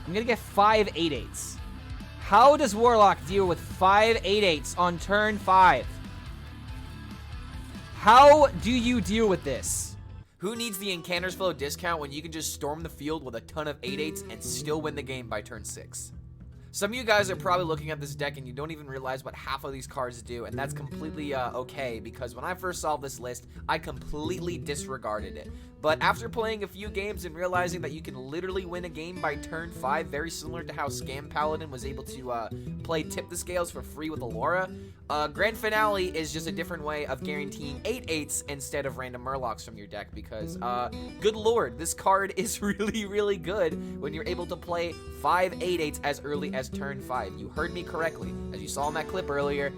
I'm gonna get 5 8/8s. How does Warlock deal with 5 8/8s on turn 5? How do you deal with this? Who needs the Incanter's Flow discount when you can just storm the field with a ton of 8/8s and still win the game by turn 6? Some of you guys are probably looking at this deck and you don't even realize what half of these cards do, and that's completely okay, because when I first saw this list, I completely disregarded it. But after playing a few games and realizing that you can literally win a game by turn 5, very similar to how Scam Paladin was able to play Tip the Scales for free with Allura, Grand Finale is just a different way of guaranteeing 8/8s instead of random Murlocs from your deck, because, good lord, this card is really, really good when you're able to play 5 8/8s as early as turn 5. You heard me correctly. As you saw in that clip earlier,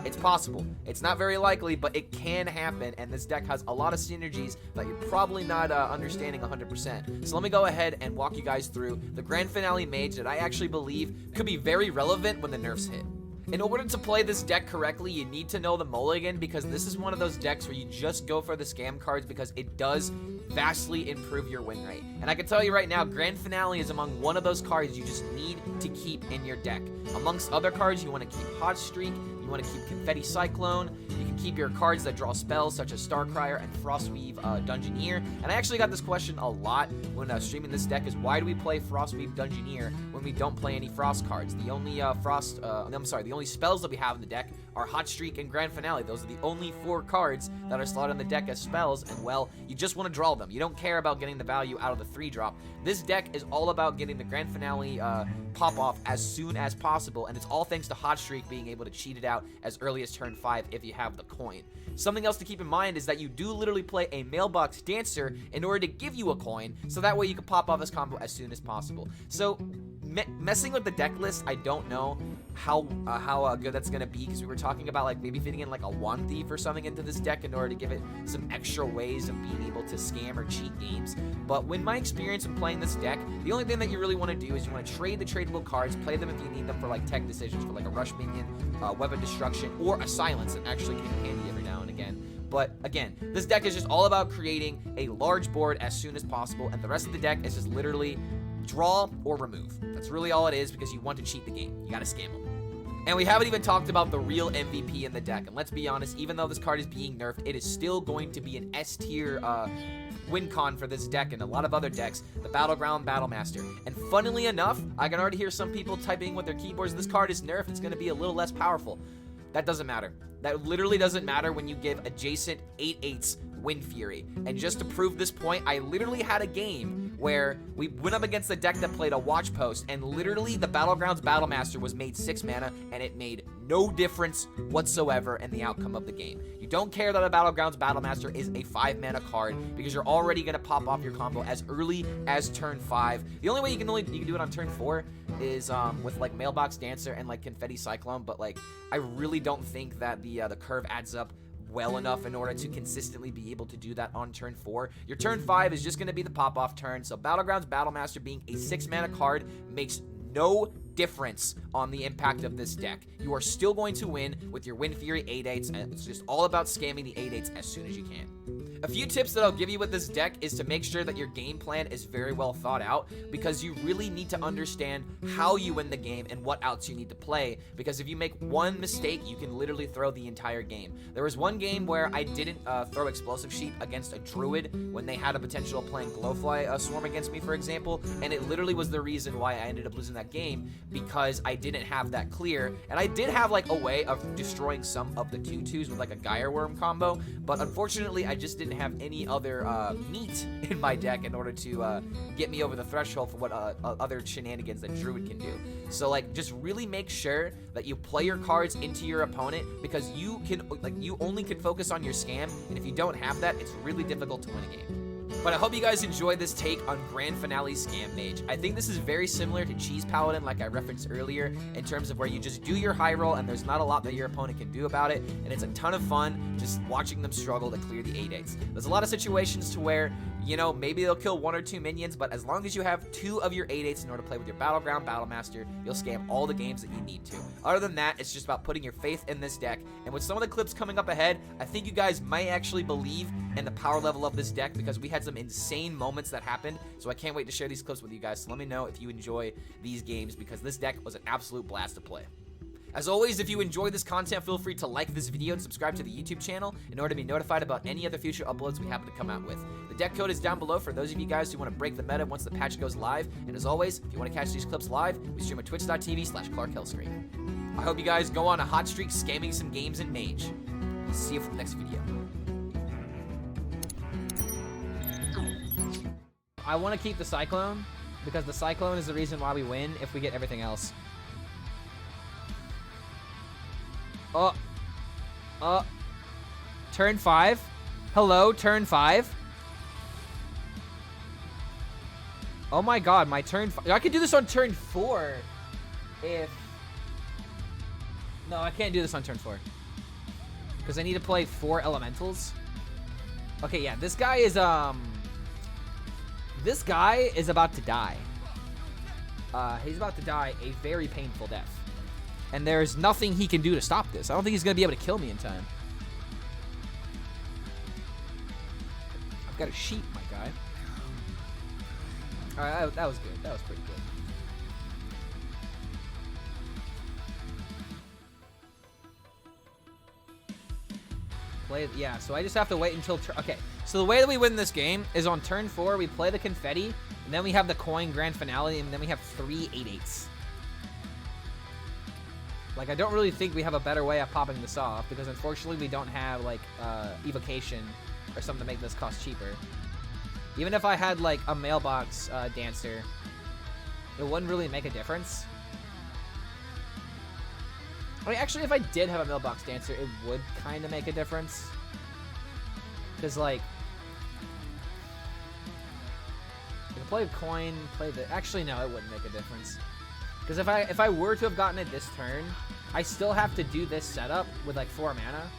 it's possible. It's not very likely, but it can happen, and this deck has a lot of synergies that you're probably not understanding 100%. So let me go ahead and walk you guys through the Grand Finale Mage that I actually believe could be very relevant when the nerfs hit. In order to play this deck correctly, you need to know the mulligan, because this is one of those decks where you just go for the scam cards because it does vastly improve your win rate. And I can tell you right now, Grand Finale is among one of those cards you just need to keep in your deck. Amongst other cards, you want to keep Hot Streak, you want to keep Confetti Cyclone, you can keep your cards that draw spells such as Starcrier and Frostweave Dungeoneer. And I actually got this question a lot when streaming this deck, is why do we play Frostweave Dungeoneer when we don't play any Frost cards? The only the only spells that we have in the deck are Hot Streak and Grand Finale. Those are the only 4 cards that are slotted in the deck as spells, and well, you just want to draw them. You don't care about getting the value out of the 3-drop. This deck is all about getting the Grand Finale pop-off as soon as possible, and it's all thanks to Hot Streak being able to cheat it out as early as turn 5 if you have the coin. Something else to keep in mind is that you do literally play a Mailbox Dancer in order to give you a coin, so that way you can pop off this combo as soon as possible. So messing with the deck list, I don't know how good that's gonna be, because we were talking about like maybe fitting in like a Wand Thief or something into this deck in order to give it some extra ways of being able to scam or cheat games. But when my experience of playing this deck, the only thing that you really want to do is you want to trade the tradable cards, play them if you need them for like tech decisions, for like a Rush Minion, Weapon Destruction, or a Silence that actually came in handy every now and again. But again, this deck is just all about creating a large board as soon as possible, and the rest of the deck is just literally draw or remove. That's really all it is, because you want to cheat the game. You gotta scam them. And we haven't even talked about the real MVP in the deck. And let's be honest, even though this card is being nerfed, it is still going to be an S tier win con for this deck and a lot of other decks, the Battleground Battlemaster. And funnily enough, I can already hear some people typing with their keyboards, this card is nerfed, it's gonna be a little less powerful. That doesn't matter. That literally doesn't matter when you give adjacent 8/8s Wind Fury. And just to prove this point, I literally had a game where we went up against the deck that played a Watch Post, and literally the Battlegrounds Battlemaster was made 6 mana, and it made no difference whatsoever in the outcome of the game. You don't care that a Battlegrounds Battlemaster is a 5 mana card, because you're already going to pop off your combo as early as turn 5. The only way you can do it on turn 4 is with like Mailbox Dancer and like Confetti Cyclone, but like I really don't think that the curve adds up well enough in order to consistently be able to do that on turn 4. Your turn 5 is just going to be the pop-off turn, so Battlegrounds Battlemaster being a 6-mana card makes no difference on the impact of this deck. You are still going to win with your Wind Fury 8/8s, and it's just all about scamming the 8/8s as soon as you can. A few tips that I'll give you with this deck is to make sure that your game plan is very well thought out, because you really need to understand how you win the game and what outs you need to play, because if you make one mistake, you can literally throw the entire game. There was one game where I didn't throw Explosive Sheet against a Druid when they had a potential of playing Glowfly Swarm against me, for example, and it literally was the reason why I ended up losing that game, because I didn't have that clear, and I did have like a way of destroying some of the 2/2s with like a Gyre Worm combo, but unfortunately I just didn't have any other meat in my deck in order to get me over the threshold for what other shenanigans that Druid can do. So like, just really make sure that you play your cards into your opponent, because you only can focus on your scam, and if you don't have that, it's really difficult to win a game. But I hope you guys enjoyed this take on Grand Finale Scam Mage. I think this is very similar to Cheese Paladin, like I referenced earlier, in terms of where you just do your high roll and there's not a lot that your opponent can do about it, and it's a ton of fun just watching them struggle to clear the 8/8s. There's a lot of situations to where You know, maybe they'll kill 1 or 2 minions, but as long as you have 2 of your 8/8s in order to play with your Battleground, Battlemaster, you'll scam all the games that you need to. Other than that, it's just about putting your faith in this deck, and with some of the clips coming up ahead, I think you guys might actually believe in the power level of this deck, because we had some insane moments that happened, so I can't wait to share these clips with you guys, so let me know if you enjoy these games, because this deck was an absolute blast to play. As always, if you enjoy this content, feel free to like this video and subscribe to the YouTube channel in order to be notified about any other future uploads we happen to come out with. The deck code is down below for those of you guys who want to break the meta once the patch goes live. And as always, if you want to catch these clips live, we stream at twitch.tv/ClarkHellScream. I hope you guys go on a hot streak scamming some games in Mage. See you for the next video. I want to keep the Cyclone, because the Cyclone is the reason why we win if we get everything else. Turn 5. Hello, turn 5. Oh my god, my turn 5. I could do this on turn 4 if... No, I can't do this on turn 4. Because I need to play 4 elementals. Okay, yeah, this guy is about to die. He's about to die a very painful death. And there's nothing he can do to stop this. I don't think he's going to be able to kill me in time. I've got a sheep, my guy. Alright, that was good. That was pretty good. Yeah, so I just have to wait until... Okay, so the way that we win this game is on turn 4, we play the confetti, and then we have the coin grand finale, and then we have 3 8/8s. Like, I don't really think we have a better way of popping this off, because unfortunately we don't have, like, evocation or something to make this cost cheaper. Even if I had, like, a mailbox dancer, it wouldn't really make a difference. I mean, actually, if I did have a mailbox dancer, it would kind of make a difference. Because, like, you can play a coin, play the... Actually, no, it wouldn't make a difference. Because if I were to have gotten it this turn, I still have to do this setup with, like, 4 mana.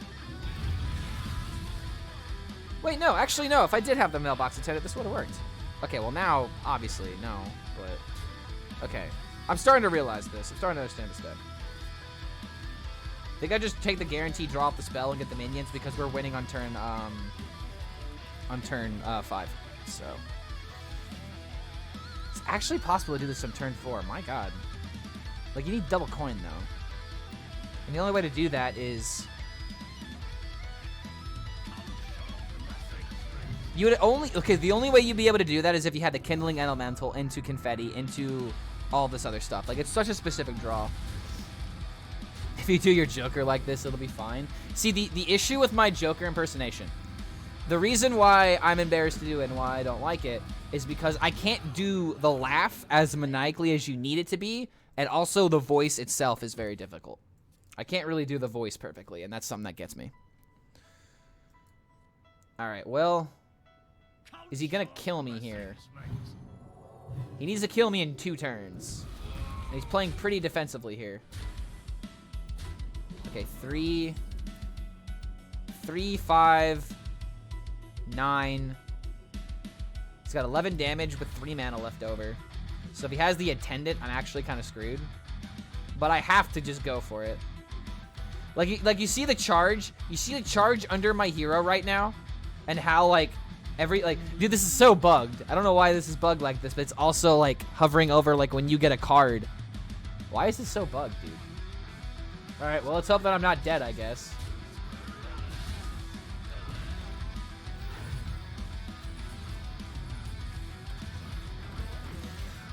Wait, no, actually, no. If I did have the mailbox attendant, this would have worked. Okay, well, now, obviously, no, but... Okay, I'm starting to realize this. I'm starting to understand this deck. I think I just take the guarantee, draw off the spell, and get the minions because we're winning on turn 5. So it's actually possible to do this on turn 4. My God, like you need double coin though, and the only way to do that is you would only the only way you'd be able to do that is if you had the kindling elemental into confetti into all this other stuff. Like it's such a specific draw. If you do your Joker like this, it'll be fine. See, the issue with my Joker impersonation, the reason why I'm embarrassed to do it and why I don't like it is because I can't do the laugh as maniacally as you need it to be, and also the voice itself is very difficult. I can't really do the voice perfectly, and that's something that gets me. Alright, well, is he gonna kill me here? He needs to kill me in 2 turns. And he's playing pretty defensively here. Okay, 3, 5, 9. He's got 11 damage with 3 mana left over. So if he has the attendant, I'm actually kind of screwed. But I have to just go for it. Like you see the charge? You see the charge under my hero right now? And how, like, dude, this is so bugged. I don't know why this is bugged like this, but it's also, like, hovering over, like, when you get a card. Why is this so bugged, dude? Alright, well, let's hope that I'm not dead, I guess.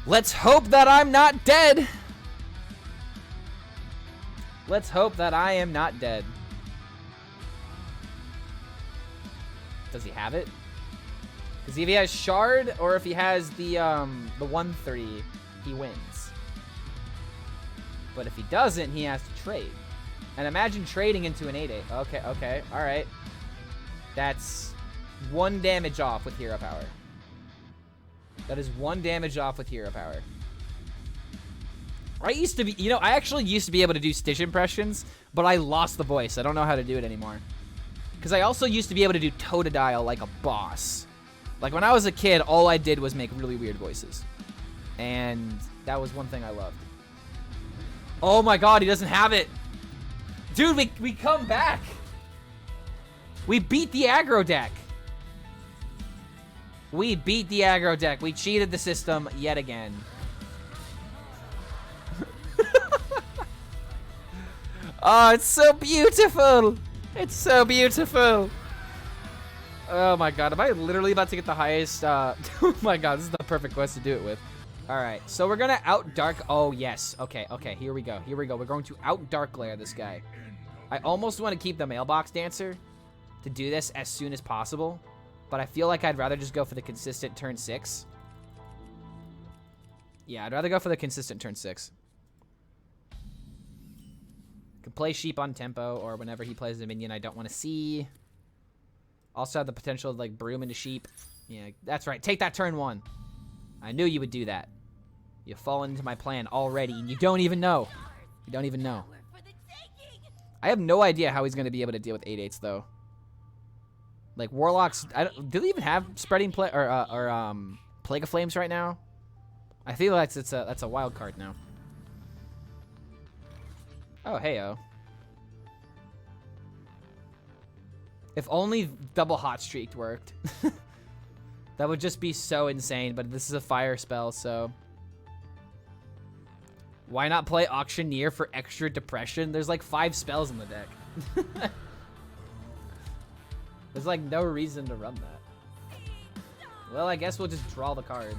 Let's hope that I'm not dead! Let's hope that I am not dead. Does he have it? Because if he has Shard, or if he has the 1/3, he wins. But if he doesn't, he has to trade. And imagine trading into an 8/8. Okay, alright. That's 1 damage off with hero power. That is 1 damage off with hero power. I used to be, you know, I actually used to be able to do Stitch impressions, but I lost the voice. I don't know how to do it anymore. Because I also used to be able to do Totodile like a boss. Like, when I was a kid, all I did was make really weird voices. And that was one thing I loved. Oh my god, he doesn't have it. Dude, we come back. We beat the aggro deck. We beat the aggro deck. We cheated the system yet again. Oh, it's so beautiful. It's so beautiful. Oh my god, am I literally about to get the highest? Oh my god, this is the perfect quest to do it with. All right, so we're gonna out dark. Oh yes, okay, here we go. We're going to out dark glare this guy. I almost want to keep the mailbox dancer to do this as soon as possible, but I feel like I'd rather just go for the consistent turn 6. Yeah, I'd rather go for the consistent turn 6. Could play sheep on tempo, or whenever he plays a minion I don't want to see. Also have the potential to like broom into sheep. Yeah, that's right. Take that turn 1. I knew you would do that. You've fallen into my plan already, and you don't even know. You don't even know. I have no idea how he's going to be able to deal with 8/8s though. Like Warlocks, do they even have spreading play or Plague of Flames right now? I feel like that's a wild card now. Oh, heyo. If only double hot streak worked. That would just be so insane, but this is a fire spell, so why not play Auctioneer for extra depression? There's like 5 spells in the deck. There's like no reason to run that. Well, I guess we'll just draw the card.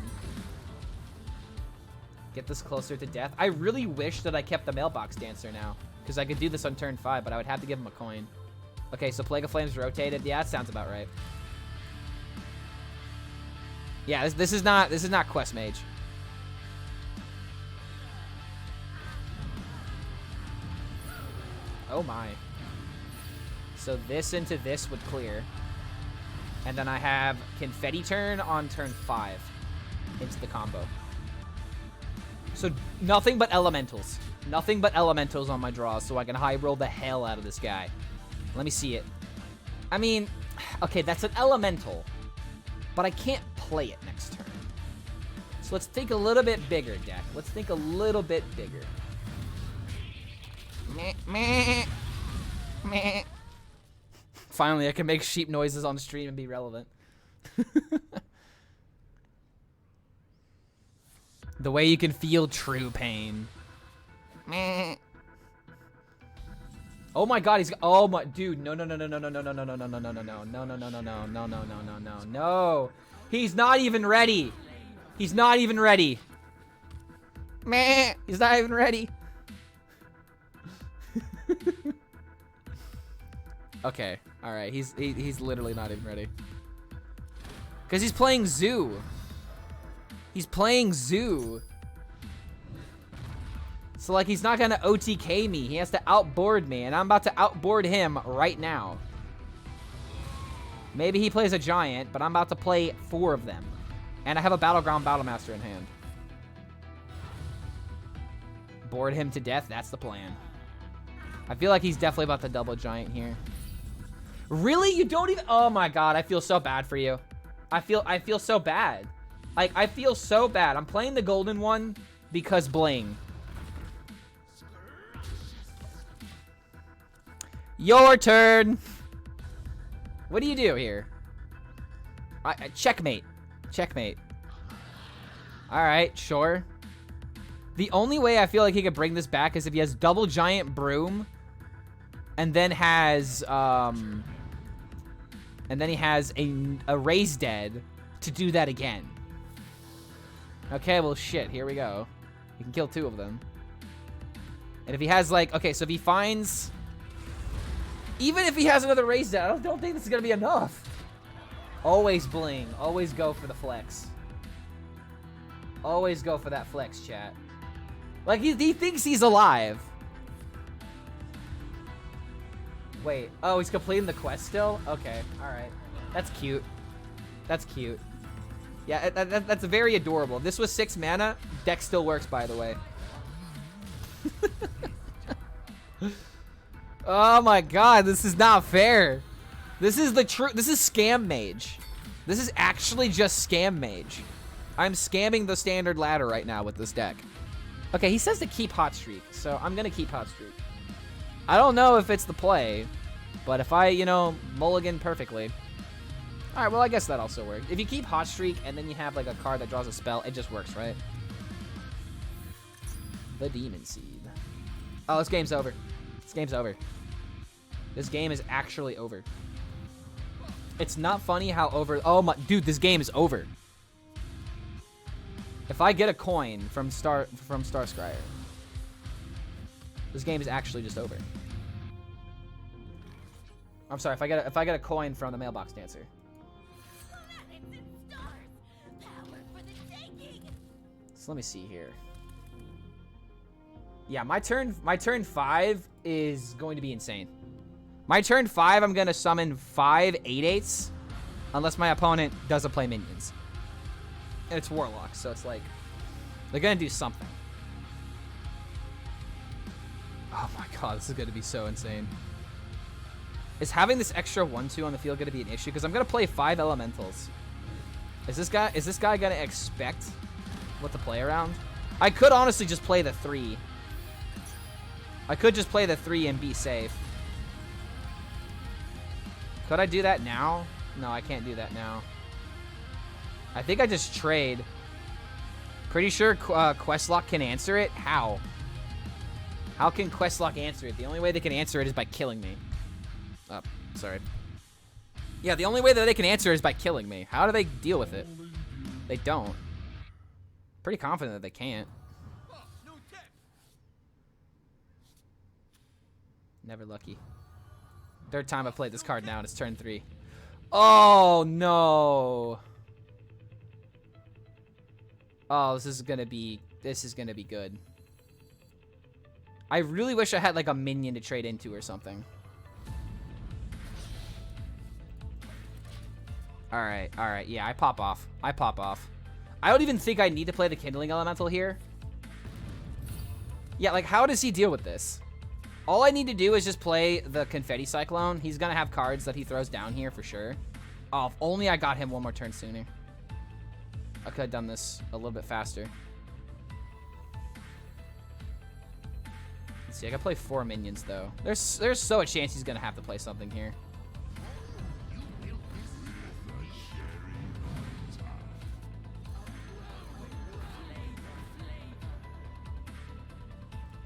Get this closer to death. I really wish that I kept the mailbox dancer now, because I could do this on turn 5, but I would have to give him a coin. Okay, so Plague of Flames rotated. Yeah, that sounds about right. Yeah, this is not Quest Mage. Oh my. So this into this would clear. And then I have Confetti turn on turn 5 into the combo. So nothing but elementals. Nothing but elementals on my draws, so I can high roll the hell out of this guy. Let me see it. I mean, okay, that's an elemental, but I can't play it next turn. So let's think a little bit bigger, deck. Let's think a little bit bigger. Meh, meh, meh. Finally, I can make sheep noises on stream and be relevant. The way you can feel true pain. Meh. Oh my god, he's oh my dude, no. He's not even ready. He's not even ready. Meh. He's not even ready. Okay, all right. He's literally not even ready. Cuz he's playing Zoo. He's playing Zoo. So, like, he's not going to OTK me. He has to outboard me, and I'm about to outboard him right now. Maybe he plays a giant, but I'm about to play 4 of them. And I have a Battleground Battlemaster in hand. Board him to death. That's the plan. I feel like he's definitely about to double giant here. Really? You don't even... Oh, my God. I feel so bad for you. I feel so bad. Like, I feel so bad. I'm playing the golden one because bling. Your turn. What do you do here? Checkmate. Checkmate. All right, sure. The only way I feel like he could bring this back is if he has double giant broom, and then has he has a raise dead to do that again. Okay, well shit. Here we go. He can kill 2 of them. And if he has like, okay, so if he finds. Even if he has another raise dead, I don't think this is going to be enough. Always bling. Always go for the flex. Always go for that flex, chat. Like, he thinks he's alive. Wait. Oh, he's completing the quest still? Okay. Alright. That's cute. That's cute. Yeah, that's very adorable. This was 6 mana. Deck still works, by the way. Oh my god, this is not fair. This is the true. This is scam Mage. This is actually just scam Mage. I'm scamming the standard ladder right now with this deck. Okay, he says to keep Hot Streak, so I'm gonna keep Hot Streak. I don't know if it's the play, but if I, you know, mulligan perfectly. Alright, well, I guess that also works. If you keep Hot Streak and then you have, like, a card that draws a spell, it just works, right? The Demon Seed. Oh, this game's over. This game's over. This game is actually over. It's not funny how over... Oh, my... Dude, this game is over. If I get a coin from Starscryer, this game is actually just over. I'm sorry, if I get a coin from the Mailbox Dancer. So let me see here. Yeah, my turn 5 is going to be insane. My turn 5, I'm going to summon 5 8/8s unless my opponent doesn't play minions. And it's Warlock, so it's like they're going to do something. Oh my god, this is going to be so insane. Is having this extra 1/2 on the field going to be an issue? Because I'm going to play 5 elementals. Is this guy going to expect what to play around? I could honestly just play the 3. I could just play the 3 and be safe. Could I do that now? No, I can't do that now. I think I just trade. Pretty sure Questlock can answer it. How? How can Questlock answer it? The only way they can answer it is by killing me. Oh, sorry. Yeah, the only way that they can answer it is by killing me. How do they deal with it? They don't. Pretty confident that they can't. Never lucky. Third time I played this card now, and it's turn 3. Oh, no. Oh, this is gonna be good. I really wish I had, like, a minion to trade into or something. Alright, yeah, I pop off. I don't even think I need to play the Kindling Elemental here. Yeah, like, how does he deal with this? All I need to do is just play the Confetti Cyclone. He's gonna have cards that he throws down here for sure. Oh, if only I got him one more turn sooner. I could have done this a little bit faster. Let's see, I gotta play 4 minions though. There's so a chance he's gonna have to play something here.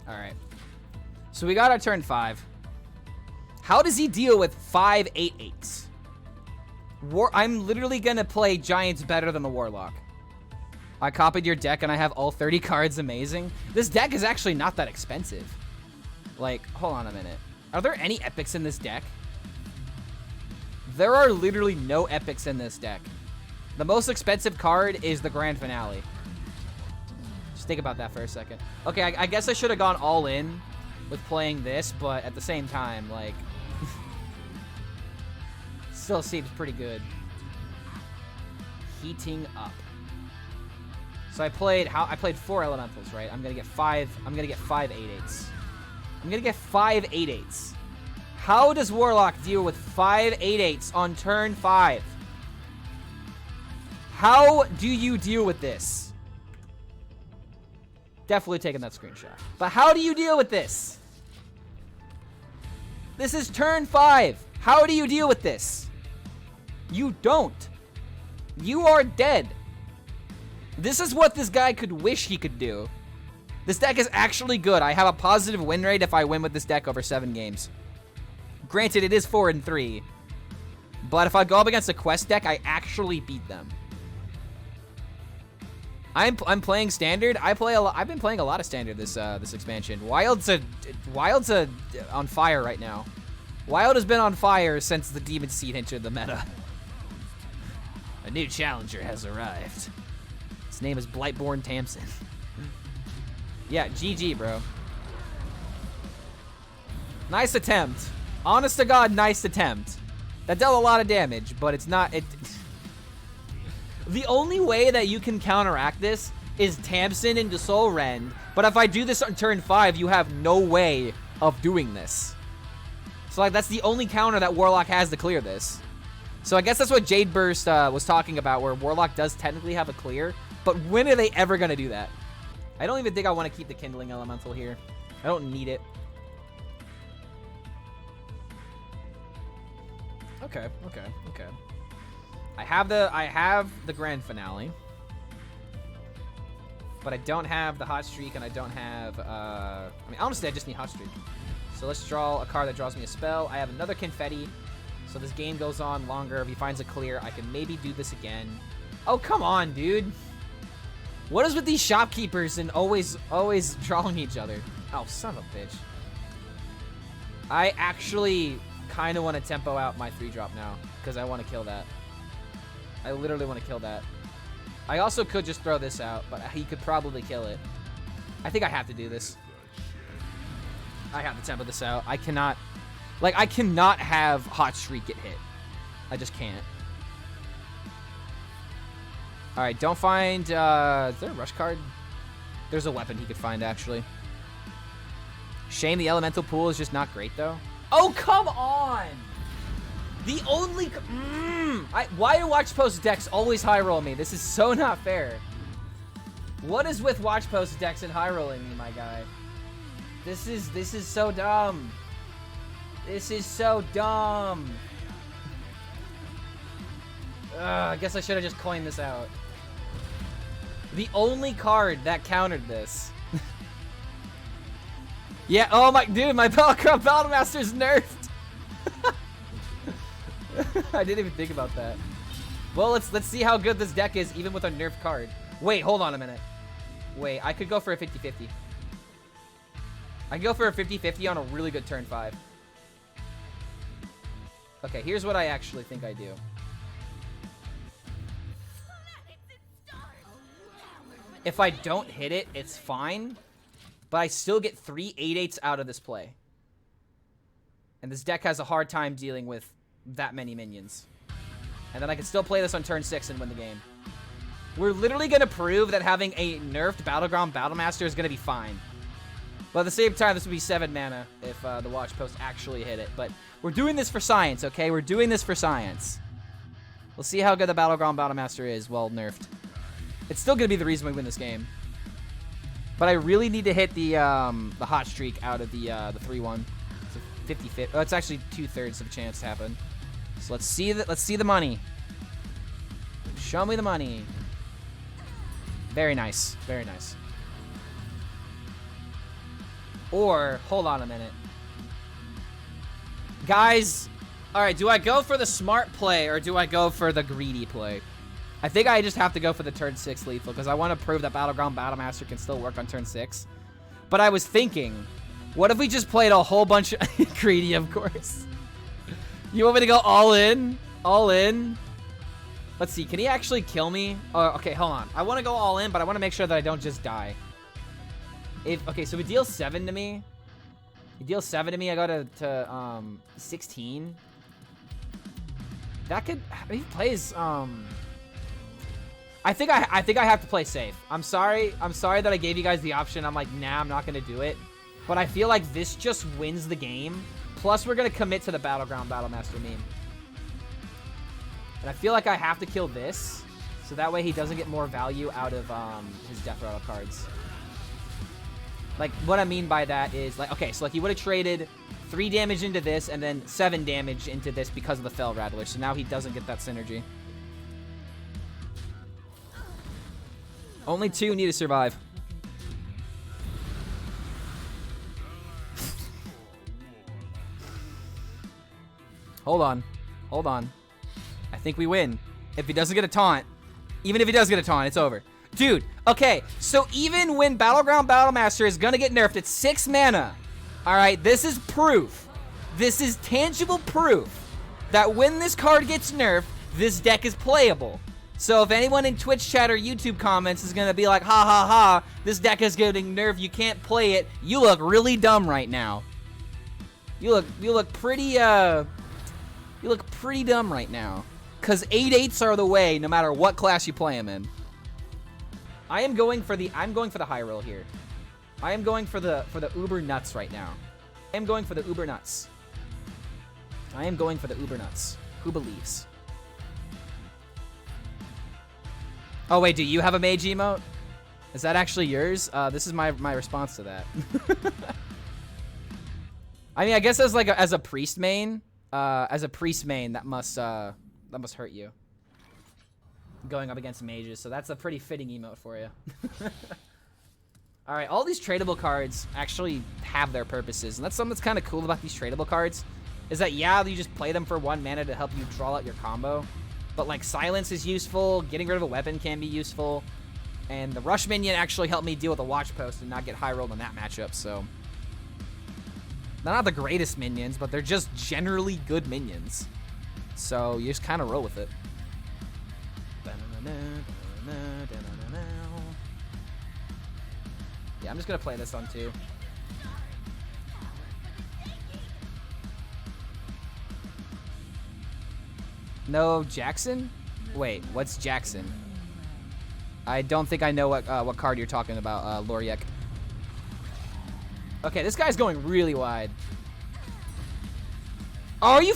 Alright. So we got our turn 5. How does he deal with 5 8/8s? I'm literally gonna play Giants better than the Warlock. I copied your deck and I have all 30 cards. Amazing. This deck is actually not that expensive. Like, hold on a minute. Are there any epics in this deck? There are literally no epics in this deck. The most expensive card is the Grand Finale. Just think about that for a second. Okay, I guess I should have gone all in with playing this, but at the same time, like, still seems pretty good. Heating up. So I played 4 elementals, right? I'm gonna get 5 8/8s. I'm gonna get 5 8/8s. How does Warlock deal with 5 8/8s on turn 5? How do you deal with this? Definitely taking that screenshot. But how do you deal with this? This is turn 5. How do you deal with this? You don't. You are dead. This is what this guy could wish he could do. This deck is actually good. I have a positive win rate if I win with this deck over 7 games. Granted, it is 4-3. But if I go up against a quest deck, I actually beat them. I'm playing standard. I've been playing a lot of standard this expansion. Wild's on fire right now. Wild has been on fire since the Demon Seed entered the meta. A new challenger has arrived. His name is Blightborn Tamsin. Yeah, GG, bro. Nice attempt. Honest to God, nice attempt. That dealt a lot of damage, but it's not... The only way that you can counteract this is Tamsin into Soul Rend, but if I do this on turn 5, you have no way of doing this. So, like, that's the only counter that Warlock has to clear this. So I guess that's what Jade Burst was talking about, where Warlock does technically have a clear, but when are they ever going to do that? I don't even think I want to keep the Kindling Elemental here. I don't need it. Okay. I have the Grand Finale, but I don't have the Hot Streak, and I don't have, I mean, honestly, I just need Hot Streak. So let's draw a card that draws me a spell. I have another Confetti, so this game goes on longer. If he finds a clear, I can maybe do this again. Oh, come on, dude. What is with these shopkeepers and always drawing each other? Oh, son of a bitch. I actually kind of want to tempo out my 3-drop now, because I want to kill that. I literally want to kill that. I also could just throw this out, but he could probably kill it. I think I have to do this. I have to tempo this out. I cannot... Like, I cannot have Hot Streak get hit. I just can't. Alright, don't find... is there a rush card? There's a weapon he could find, actually. Shame the elemental pool is just not great, though. Oh, come on! The only... why do Watch Post decks always high roll me? This is so not fair. What is with Watch Post decks and high rolling me, my guy? This is so dumb. This is so dumb. I guess I should have just coined this out. The only card that countered this. Yeah, oh my, dude, my Battlefround Battlemaster is nerfed. I didn't even think about that. Well, let's see how good this deck is, even with a nerfed card. Wait, hold on a minute. Wait, I could go for a 50-50. I could go for a 50-50 on a really good turn 5. Okay, here's what I actually think I do. If I don't hit it, it's fine. But I still get 3 8/8s out of this play. And this deck has a hard time dealing with that many minions. And then I can still play this on turn 6 and win the game. We're literally going to prove that having a nerfed Battleground Battlemaster is going to be fine. But at the same time, this would be 7 mana if the Watch Post actually hit it. But we're doing this for science, okay? We're doing this for science. We'll see how good the Battleground Battlemaster is while nerfed. It's still going to be the reason we win this game. But I really need to hit the Hot Streak out of the 3-1. It's a 50-50. Oh, it's actually 2/3 of a chance to happen. So let's see the money. Show me the money. Very nice. Very nice. Or, hold on a minute. Guys, alright, do I go for the smart play or do I go for the greedy play? I think I just have to go for the turn 6 lethal because I want to prove that Battleground Battlemaster can still work on turn 6. But I was thinking, what if we just played a whole bunch of... greedy, of course. You want me to go all in? All in? Let's see, can he actually kill me? Oh, okay, hold on. I want to go all in, but I want to make sure that I don't just die. Okay, so he deals 7 to me. He deals 7 to me. I go to 16. That could... He plays... I think I have to play safe. I'm sorry that I gave you guys the option. I'm like, nah, I'm not gonna do it. But I feel like this just wins the game. Plus, we're gonna commit to the Battleground Battlemaster meme. And I feel like I have to kill this, so that way he doesn't get more value out of his Death Rattle cards. Like, what I mean by that is, like, okay, so like he would have traded 3 damage into this and then 7 damage into this because of the Fell Rattler. So now he doesn't get that synergy. Only 2 need to survive. Hold on. Hold on. I think we win. If he doesn't get a taunt, even if he does get a taunt, it's over. Dude, okay, so even when Battleground Battlemaster is gonna get nerfed, it's 6 mana. Alright, this is proof. This is tangible proof that when this card gets nerfed, this deck is playable. So if anyone in Twitch chat or YouTube comments is gonna be like, ha ha ha, this deck is getting nerfed, you can't play it, you look really dumb right now. You look pretty dumb right now. Cause 8/8s are the way, no matter what class you play them in. I'm going for the high roll here. I am going for the uber nuts right now. I am going for the uber nuts. I am going for the uber nuts. Who believes? Oh wait, do you have a mage emote? Is that actually yours? This is my response to that. I mean, I guess as like as a priest main, that must hurt you. Going up against mages, so that's a pretty fitting emote for you. All right, all these tradable cards actually have their purposes, and that's something that's kind of cool about these tradable cards, is that yeah, you just play them for 1 mana to help you draw out your combo, but like silence is useful, getting rid of a weapon can be useful, and the rush minion actually helped me deal with a watch post and not get high rolled in that matchup. So they're not the greatest minions, but they're just generally good minions. So you just kind of roll with it. Yeah, I'm just gonna play this on 2. No Jackson? Wait, what's Jackson? I don't think I know what card you're talking about, Loriek. Okay, this guy's going really wide. Oh, are you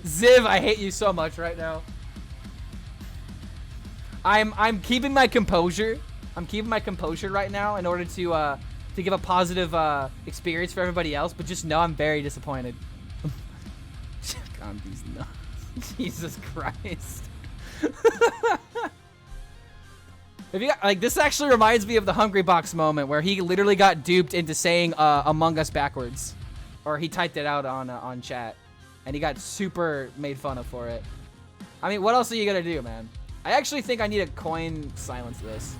Ziv, I hate you so much right now. I'm keeping my composure. I'm keeping my composure right now in order to give a positive experience for everybody else, but just know I'm very disappointed. God, these nuts. Jesus Christ. If you got, like, this actually reminds me of the Hungry Box moment where he literally got duped into saying Among Us backwards, or he typed it out on chat, and he got super made fun of for it. I mean, what else are you gonna do, man? I actually think I need a coin silence this.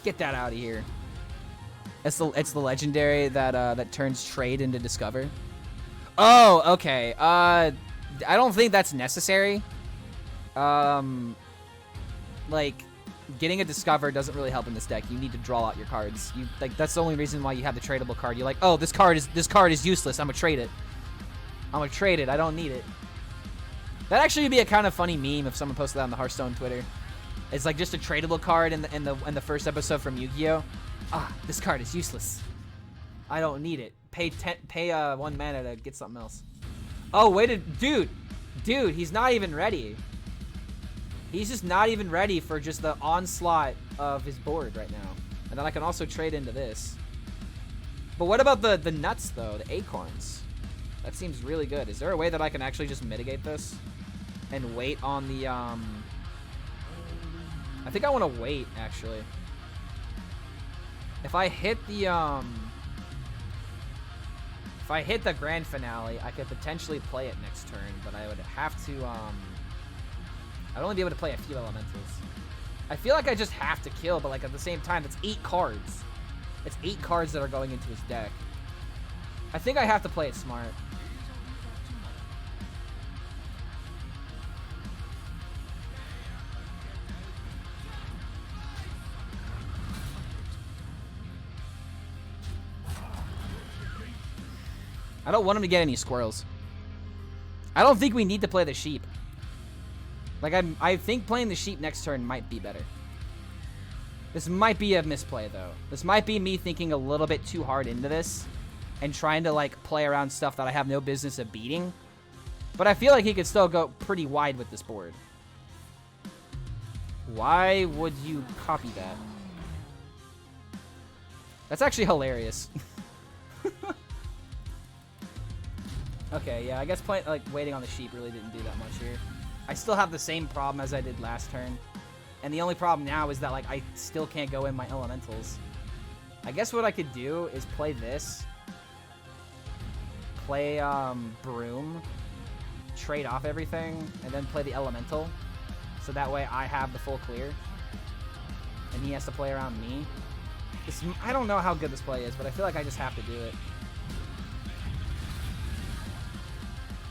Get that out of here. It's the legendary that turns trade into discover. Oh, okay. I don't think that's necessary. Like, getting a discover doesn't really help in this deck. You need to draw out your cards. That's the only reason why you have the tradable card. You're like, oh, this card is useless. I'm gonna trade it. I don't need it. That'd actually be a kind of funny meme if someone posted that on the Hearthstone Twitter. It's like just a tradable card in the first episode from Yu-Gi-Oh. Ah, this card is useless. I don't need it. Pay 1 mana to get something else. Oh, wait, dude, he's not even ready. He's just not even ready for just the onslaught of his board right now. And then I can also trade into this. But what about the nuts though, the acorns? That seems really good. Is there a way that I can actually just mitigate this and wait on the I think I want to wait actually. If I hit the grand finale, I could potentially play it next turn, but I would have to I'd only be able to play a few elementals. I feel like I just have to kill, but like at the same time, it's 8 cards. It's 8 cards that are going into his deck. I think I have to play it smart. I don't want him to get any squirrels. I don't think we need to play the sheep. Like, I think playing the sheep next turn might be better. This might be a misplay, though. This might be me thinking a little bit too hard into this and trying to, like, play around stuff that I have no business of beating. But I feel like he could still go pretty wide with this board. Why would you copy that? That's actually hilarious. Okay, yeah, I guess waiting on the sheep really didn't do that much here. I still have the same problem as I did last turn. And the only problem now is that, like, I still can't go in my elementals. I guess what I could do is play this. Play, Broom. Trade off everything. And then play the elemental. So that way I have the full clear. And he has to play around me. I don't know how good this play is, but I feel like I just have to do it.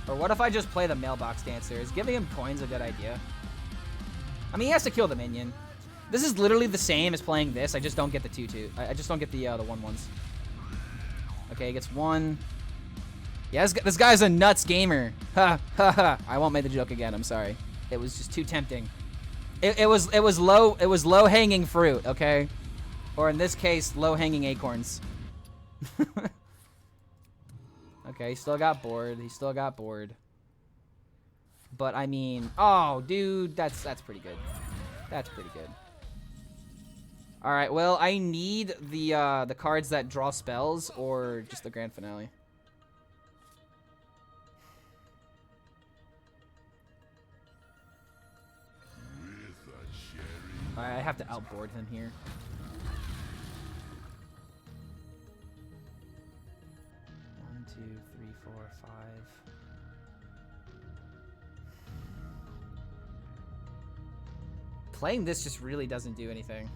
Or what if I just play the mailbox dancer? Is giving him coins a good idea? I mean, he has to kill the minion. This is literally the same as playing this. I just don't get the 2/2. I just don't get the 1/1s. Okay, he gets 1. Yeah, this guy's a nuts gamer. Ha ha ha. I won't make the joke again. I'm sorry. It was just too tempting. It was low hanging fruit. Okay, or in this case, low hanging acorns. Okay, he still got bored. But I mean, oh, dude, that's pretty good. That's pretty good. All right, well, I need the cards that draw spells or just the grand finale. All right, I have to outboard him here. One, two, three, four, five. Playing this just really doesn't do anything.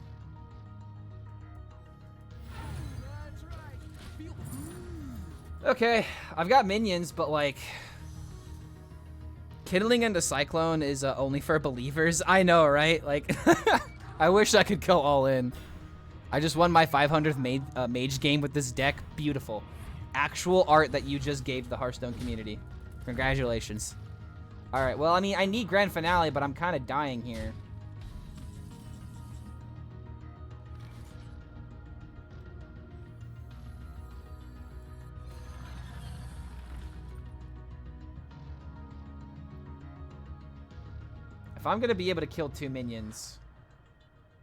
Okay, I've got minions, but like, kindling into Cyclone is only for believers. I know, right? Like, I wish I could go all in. I just won my 500th Mage game with this deck. Beautiful. Actual art that you just gave the Hearthstone community. Congratulations. All right, well, I mean, I need Grand Finale, but I'm kind of dying here. If I'm gonna be able to kill 2 minions,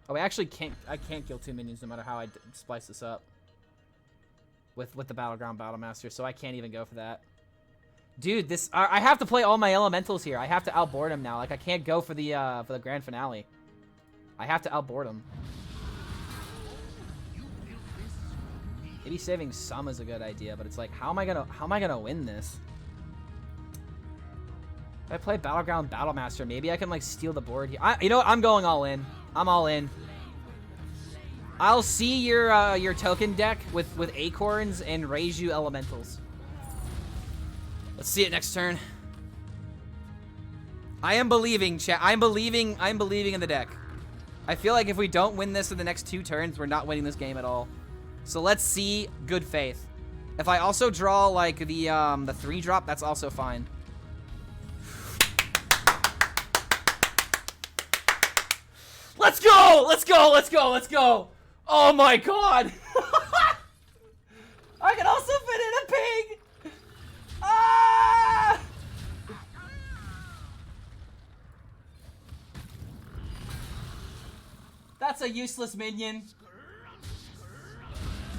oh, I actually can't. I can't kill 2 minions no matter how I splice this up with the Battleground Battlemaster, so I can't even go for that. Dude, this I have to play all my elementals here. I have to outboard him now. Like, I can't go for the grand finale. I have to outboard him. Maybe saving some is a good idea, but it's like, how am I gonna win this? If I play Battleground Battlemaster, maybe I can like steal the board here. You know what? I'm going all in. I'm all in. I'll see your token deck with acorns and raise you elementals. Let's see it next turn. I am believing, chat. I'm believing in the deck. I feel like if we don't win this in the next 2 turns, we're not winning this game at all. So let's see good faith. If I also draw like the 3-drop, that's also fine. Let's go! Let's go! Let's go! Let's go! Oh my god! I can also fit in a pig! Ah! That's a useless minion.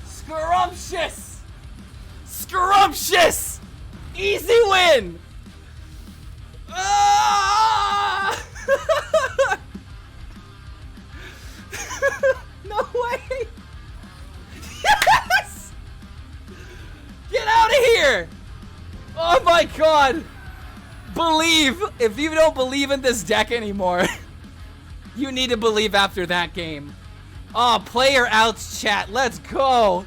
Scrumptious! Scrumptious! Easy win! Ah! No way! Yes! Get out of here! Oh my god! Believe! If you don't believe in this deck anymore, you need to believe after that game. Oh, player outs, chat. Let's go!